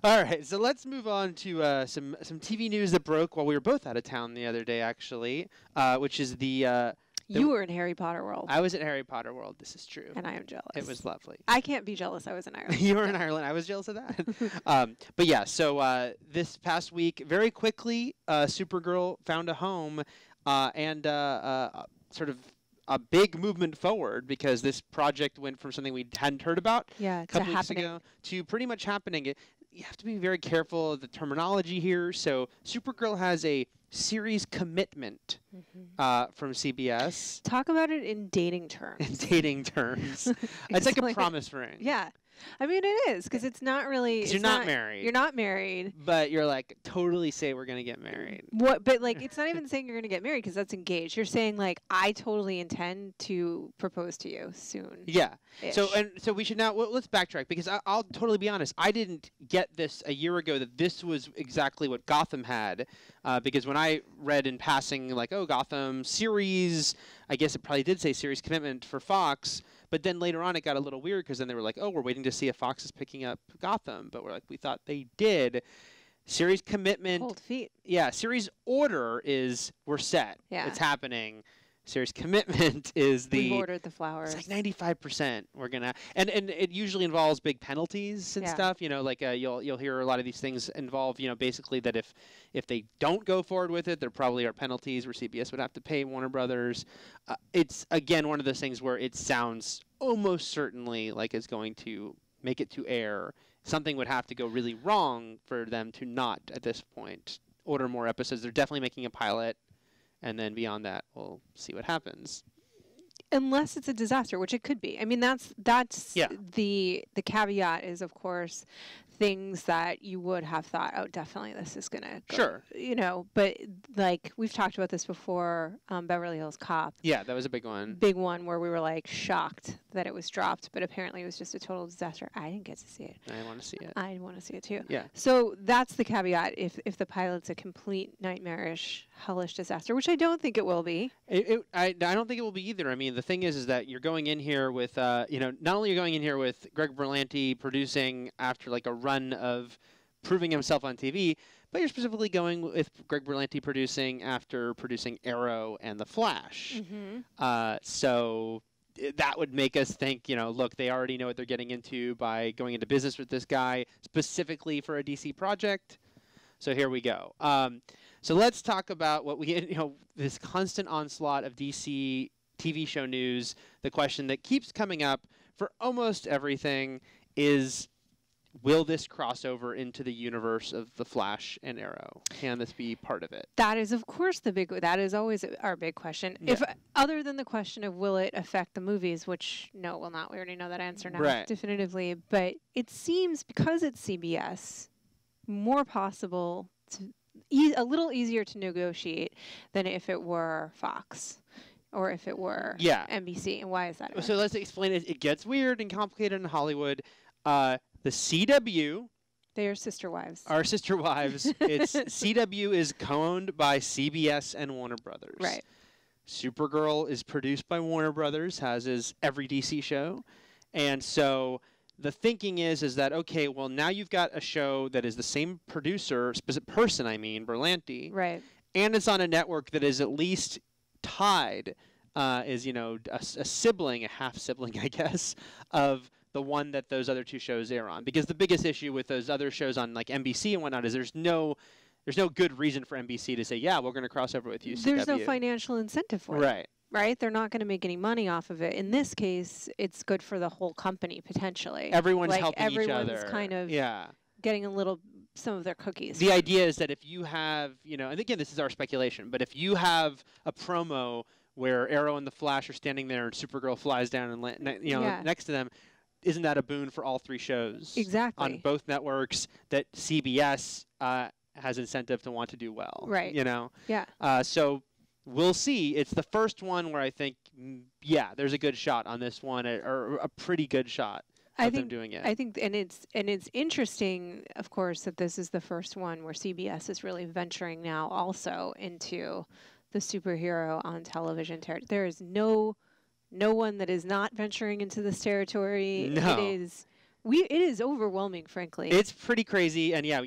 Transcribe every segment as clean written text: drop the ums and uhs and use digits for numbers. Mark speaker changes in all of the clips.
Speaker 1: All right, so let's move on to some TV news that broke while we were both out of town the other day, actually, which is the
Speaker 2: You were in Harry Potter World.
Speaker 1: I was at Harry Potter World. This is true.
Speaker 2: And I am jealous.
Speaker 1: It was lovely.
Speaker 2: I can't be jealous. I was in Ireland.
Speaker 1: You were in Ireland. I was jealous of that. But yeah, so this past week, very quickly, Supergirl found a home and sort of a big movement forward, because this project went from something we hadn't heard about a couple weeks ago to pretty much happening. You have to be very careful of the terminology here. So Supergirl has a series commitment from CBS.
Speaker 2: Talk about it in dating terms.
Speaker 1: In dating terms. It's like a promise ring.
Speaker 2: Yeah. I mean, it is, because it's not really...
Speaker 1: Because you're not married.
Speaker 2: You're not married.
Speaker 1: But you're like, totally say we're going to get married.
Speaker 2: What? But, like, it's not even saying you're going to get married, because that's engaged. You're saying, like, I totally intend to propose to you soon.
Speaker 1: Yeah. So we should now... Well, let's backtrack, because I'll totally be honest. I didn't get this a year ago, that this was exactly what Gotham had. Because when I read in passing, like, oh, Gotham series... I guess it probably did say series commitment for Fox, but then later on it got a little weird, because then they were like, oh, we're waiting to see if Fox is picking up Gotham. But we're like, we thought they did. Series commitment.
Speaker 2: Cold feet.
Speaker 1: Yeah, series order is we're set.
Speaker 2: Yeah.
Speaker 1: It's happening. Series commitment is
Speaker 2: We've ordered the flowers.
Speaker 1: It's like 95%. We're gonna and it usually involves big penalties and stuff. You know, like you'll hear a lot of these things involve, you know, basically that if they don't go forward with it, there probably are penalties where CBS would have to pay Warner Brothers. It's again one of those things where it sounds almost certainly like it's going to make it to air. Something would have to go really wrong for them to not at this point order more episodes. They're definitely making a pilot. And then beyond that, we'll see what happens.
Speaker 2: Unless it's a disaster, which it could be. I mean, that's the caveat is, of course, things that you would have thought, oh, definitely this is going to go.
Speaker 1: Sure.
Speaker 2: You know, but like we've talked about this before, Beverly Hills Cop.
Speaker 1: Yeah, that was a big one.
Speaker 2: Big one where we were like shocked that it was dropped, but apparently it was just a total disaster. I didn't get to see it.
Speaker 1: I want to see it.
Speaker 2: I want to see it too.
Speaker 1: Yeah.
Speaker 2: So that's the caveat if the pilot's a complete nightmarish, hellish disaster, which I don't think it will be.
Speaker 1: I don't think it will be either. I mean, the thing is that you're going in here with, you know, not only you're going in here with Greg Berlanti producing after like a run of proving himself on TV, but you're specifically going with Greg Berlanti producing after producing Arrow and The Flash. So that would make us think, you know, look, they already know what they're getting into by going into business with this guy specifically for a DC project. So here we go. So let's talk about what we, you know, this constant onslaught of DC TV show news. The question that keeps coming up for almost everything is, will this cross over into the universe of The Flash and Arrow? Can this be part of it?
Speaker 2: That is, of course, that is always our big question.
Speaker 1: Yeah.
Speaker 2: If other than the question of will it affect the movies, which no, it will not. We already know that answer now definitively. But it seems, because it's CBS, more possible to a little easier to negotiate than if it were Fox. Or if it were NBC. And why is that?
Speaker 1: So let's explain it. It gets weird and complicated in Hollywood. The CW.
Speaker 2: They are sister wives.
Speaker 1: Our sister wives. It's CW is co-owned by CBS and Warner Brothers.
Speaker 2: Right.
Speaker 1: Supergirl is produced by Warner Brothers, as is every DC show. And so the thinking is that, okay, well, now you've got a show that is the same producer, Berlanti.
Speaker 2: Right.
Speaker 1: And it's on a network that is at least tied, is, you know, a sibling, a half-sibling, I guess, of the one that those other two shows air on. Because the biggest issue with those other shows on, like, NBC and whatnot is there's no good reason for NBC to say, yeah, we're going to cross over with you, CW.
Speaker 2: There's no financial incentive for it. Right? They're not going to make any money off of it. In this case, it's good for the whole company, potentially.
Speaker 1: Everyone's helping each other.
Speaker 2: Everyone's kind of getting some of their cookies.
Speaker 1: The idea is that if you have, you know, and again, this is our speculation, but if you have a promo where Arrow and the Flash are standing there and Supergirl flies down and next to them, isn't that a boon for all three shows?
Speaker 2: Exactly.
Speaker 1: On both networks that CBS has incentive to want to do well.
Speaker 2: Right.
Speaker 1: You know?
Speaker 2: Yeah.
Speaker 1: So we'll see. It's the first one where I think, there's a good shot on this one, or a pretty good shot. I think
Speaker 2: it's interesting, of course, that this is the first one where CBS is really venturing now also into the superhero on television territory. There is no one that is not venturing into this territory.
Speaker 1: No.
Speaker 2: It is it is overwhelming, frankly.
Speaker 1: It's pretty crazy. And yeah,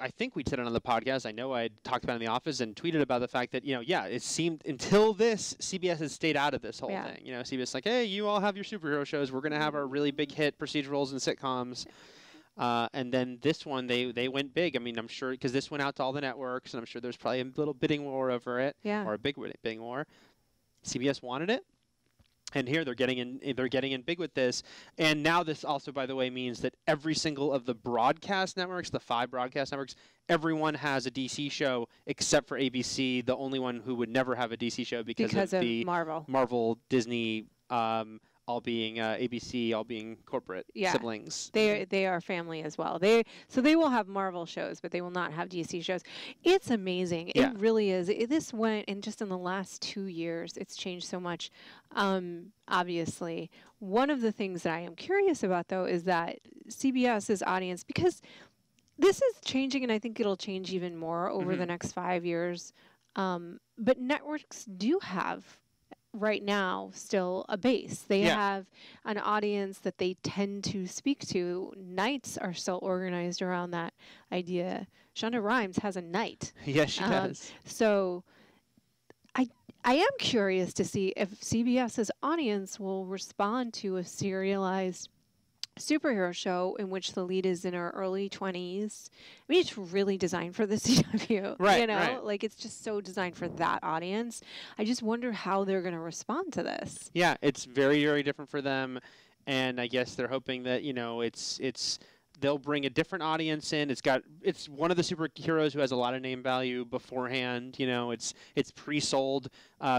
Speaker 1: I think we said it on the podcast. I know I talked about it in the office and tweeted about the fact that, it seemed until this, CBS has stayed out of this whole thing. CBS is like, hey, you all have your superhero shows. We're going to have our really big hit procedurals and sitcoms. And then this one, they went big. I mean, I'm sure because this went out to all the networks, and I'm sure there's probably a little bidding war over it, or a big bidding war. CBS wanted it, and here they're getting in big with this. And now this also, by the way, means that every single of the broadcast networks, the 5 broadcast networks, everyone has a DC show except for ABC, the only one who would never have a DC show because of the Marvel, Disney. All being ABC, all being corporate siblings.
Speaker 2: They are family as well. So they will have Marvel shows, but they will not have DC shows. It's amazing. It really is. This went, and just in the last 2 years, it's changed so much. Obviously, one of the things that I am curious about, though, is that CBS's audience, because this is changing, and I think it'll change even more over the next 5 years. But networks do have right now still a base. They have an audience that they tend to speak to. Nights are still organized around that idea. Shonda Rhimes has a night.
Speaker 1: Yes, she does.
Speaker 2: So I am curious to see if CBS's audience will respond to a serialized superhero show in which the lead is in her early 20s. I mean, it's really designed for the CW.
Speaker 1: Right.
Speaker 2: Like, it's just so designed for that audience. I just wonder how they're going to respond to this.
Speaker 1: Yeah, it's very, very different for them. And I guess they're hoping that, they'll bring a different audience in. It's one of the superheroes who has a lot of name value beforehand. It's pre-sold.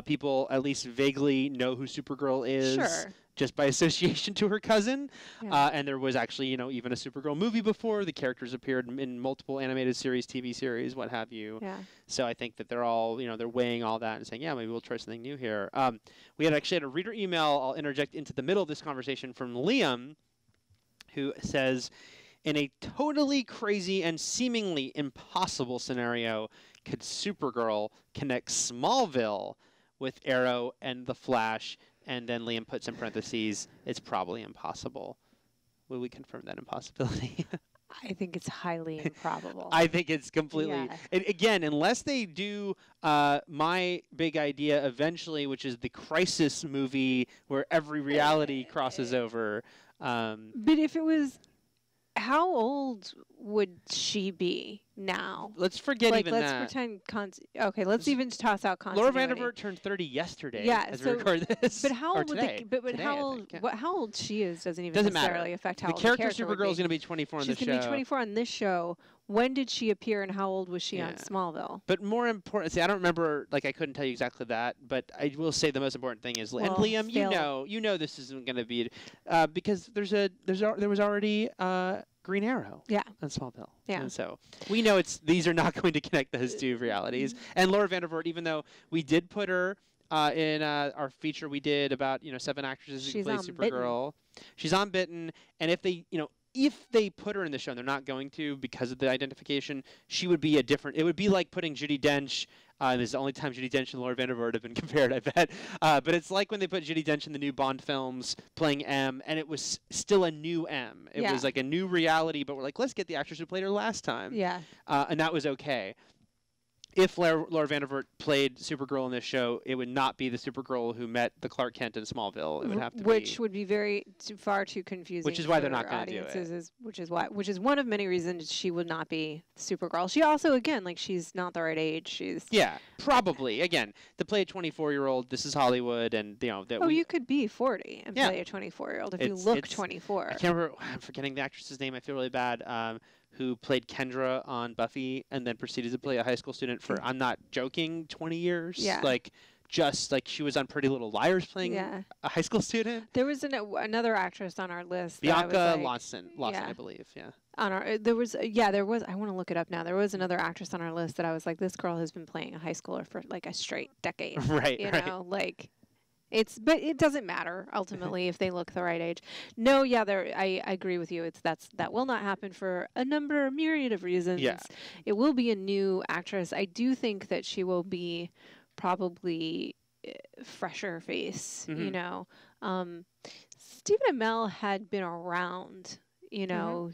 Speaker 1: People at least vaguely know who Supergirl is.
Speaker 2: Sure.
Speaker 1: Just by association to her cousin. And there was actually, even a Supergirl movie before. The characters appeared in multiple animated series, TV series, what have you.
Speaker 2: Yeah.
Speaker 1: So I think that they're all, they're weighing all that and saying, yeah, maybe we'll try something new here. We had a reader email I'll interject into the middle of this conversation from Liam, who says, in a totally crazy and seemingly impossible scenario, could Supergirl connect Smallville with Arrow and The Flash? And then Liam puts in parentheses, it's probably impossible. Will we confirm that impossibility?
Speaker 2: I think it's highly improbable.
Speaker 1: I think it's completely... Again, unless they do my big idea eventually, which is the Crisis movie where every reality crosses over.
Speaker 2: But if it was... How old would she be now?
Speaker 1: Let's forget even
Speaker 2: let's
Speaker 1: that.
Speaker 2: Pretend. Okay, let's even toss out continuity.
Speaker 1: Laura Vandervoort turned 30 yesterday as we record this.
Speaker 2: But how old would
Speaker 1: today.
Speaker 2: how old she is doesn't even necessarily affect how old the
Speaker 1: character Supergirl is going to be 24 on this show.
Speaker 2: She's going to be 24 on this show. When did she appear and how old was she on Smallville?
Speaker 1: But more important, I don't remember, I couldn't tell you exactly that, but I will say the most important thing is, and Liam, you know this isn't going to be, because there was already Green Arrow on Smallville.
Speaker 2: Yeah.
Speaker 1: And so we know these are not going to connect those two realities. And Laura Vandervoort, even though we did put her in our feature we did about, 7 actresses who play Supergirl. She's on Bitten. And if they put her in the show, and they're not going to because of the identification, she would be it would be like putting Judi Dench, this is the only time Judi Dench and Laura Vandervoort have been compared, I bet. But it's like when they put Judi Dench in the new Bond films playing M, and it was still a new M. It was like a new reality, but we're like, let's get the actress who played her last time.
Speaker 2: Yeah.
Speaker 1: And that was okay. If Laura Vandervoort played Supergirl in this show, it would not be the Supergirl who met the Clark Kent in Smallville. It would have to
Speaker 2: which would be far too confusing.
Speaker 1: Which is why they're not going to do it.
Speaker 2: Which is one of many reasons she would not be Supergirl. She also, again, she's not the right age.
Speaker 1: Probably. Again, to play a 24-year-old, this is Hollywood, and
Speaker 2: you could be 40 and play a 24-year-old if you look 24.
Speaker 1: I can't remember. I'm forgetting the actress's name. I feel really bad. Who played Kendra on Buffy and then proceeded to play a high school student for, I'm not joking, 20 years.
Speaker 2: Yeah.
Speaker 1: Just she was on Pretty Little Liars playing a high school student.
Speaker 2: There was another actress on our list.
Speaker 1: Bianca Lawson, I believe. Yeah.
Speaker 2: There was. I want to look it up now. There was another actress on our list that I was like, this girl has been playing a high schooler for a straight decade.
Speaker 1: Right.
Speaker 2: But it doesn't matter ultimately if they look the right age. No, I agree with you. That will not happen for a myriad of reasons.
Speaker 1: Yeah.
Speaker 2: It will be a new actress. I do think that she will be probably fresher face.
Speaker 1: Mm-hmm.
Speaker 2: Stephen Amell had been around you know,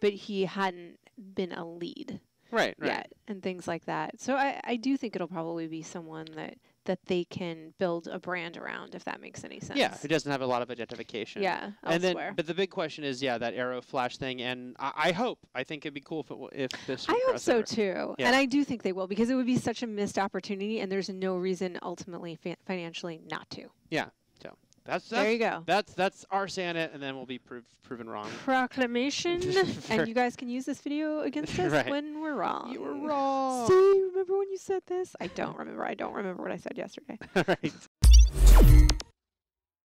Speaker 2: but he hadn't been a lead yet and things like that. So I do think it'll probably be someone that they can build a brand around, if that makes any sense.
Speaker 1: Yeah, who doesn't have a lot of identification.
Speaker 2: Yeah,
Speaker 1: and
Speaker 2: elsewhere.
Speaker 1: then, but the big question is, that Arrow Flash thing, and I think it'd be cool if this.
Speaker 2: I hope so too,
Speaker 1: yeah.
Speaker 2: and I do think they will, because it would be such a missed opportunity, and there's no reason ultimately financially not to.
Speaker 1: Yeah. So that's
Speaker 2: there you go.
Speaker 1: That's our say on it, and then we'll be proven wrong.
Speaker 2: Proclamation, and you guys can use this video against us when we're wrong.
Speaker 1: You were wrong.
Speaker 2: See, remember when you said this? I don't remember. I don't remember what I said yesterday.
Speaker 1: All right.